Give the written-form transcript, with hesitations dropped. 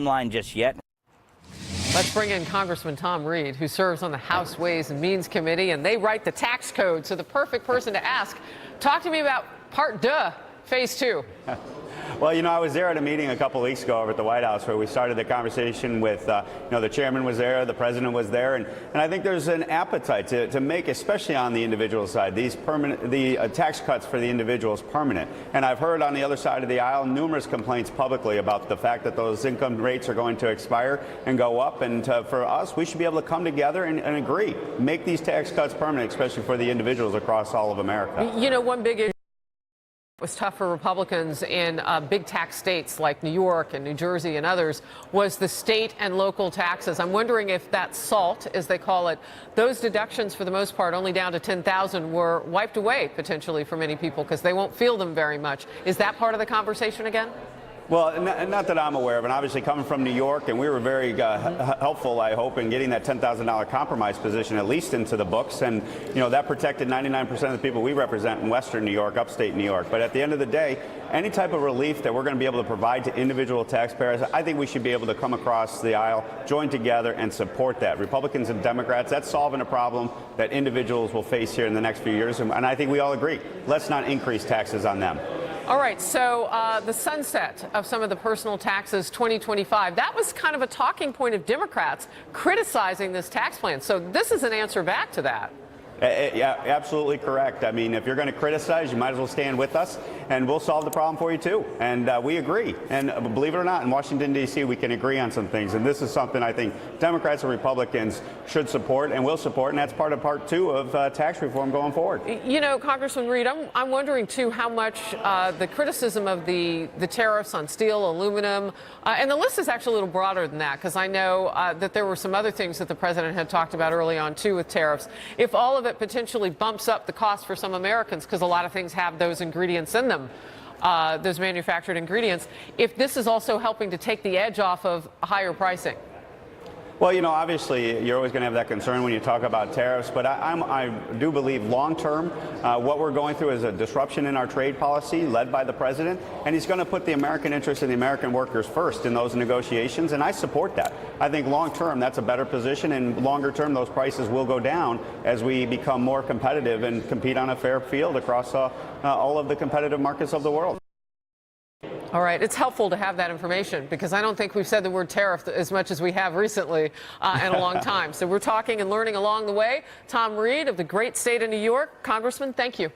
timeline just yet. Let's bring in Congressman Tom Reed, who serves on the House Ways and Means Committee, and they write the tax code, so the perfect person to ask. Talk to me about Part 2, Phase 2. Well, I was there at a meeting a couple of weeks ago over at the White House where we started the conversation with, the chairman was there, the president was there, and I think there's an appetite to make, especially on the individual side, the tax cuts for the individuals permanent. And I've heard on the other side of the aisle numerous complaints publicly about the fact that those income rates are going to expire and go up. And for us, we should be able to come together and agree, make these tax cuts permanent, especially for the individuals across all of America. One big issue was tough for Republicans in big tax states like New York and New Jersey and others was the state and local taxes. I'm wondering if that SALT, as they call it, those deductions for the most part only down to $10,000 were wiped away potentially for many people because they won't feel them very much. Is that part of the conversation again? Well, not that I'm aware of, and obviously coming from New York, and we were very helpful, I hope, in getting that $10,000 compromise position at least into the books, and that protected 99% of the people we represent in Western New York, upstate New York. But at the end of the day, any type of relief that we're going to be able to provide to individual taxpayers, I think we should be able to come across the aisle, join together, and support that. Republicans and Democrats, that's solving a problem that individuals will face here in the next few years, and I think we all agree. Let's not increase taxes on them. All right, so the sunset of some of the personal taxes 2025, that was kind of a talking point of Democrats criticizing this tax plan. So this is an answer back to that. Yeah, absolutely correct. I mean, if you're going to criticize, you might as well stand with us, and we'll solve the problem for you, too. And we agree. And believe it or not, in Washington, D.C., we can agree on some things. And this is something I think Democrats and Republicans should support and will support, and that's part of Part 2 of tax reform going forward. Congressman Reed, I'm wondering, too, how much the criticism of the tariffs on steel, aluminum, and the list is actually a little broader than that, because I know that there were some other things that the president had talked about early on, too, with tariffs. If all of it potentially bumps up the cost for some Americans because a lot of things have those ingredients in them, those manufactured ingredients, if this is also helping to take the edge off of higher pricing. Well, obviously, you're always going to have that concern when you talk about tariffs, but I do believe long-term, what we're going through is a disruption in our trade policy led by the president, and he's going to put the American interest and the American workers first in those negotiations, and I support that. I think long-term, that's a better position, and longer-term, those prices will go down as we become more competitive and compete on a fair field across all of the competitive markets of the world. All right. It's helpful to have that information because I don't think we've said the word tariff as much as we have recently in a long time. So we're talking and learning along the way. Tom Reed of the great state of New York. Congressman, thank you.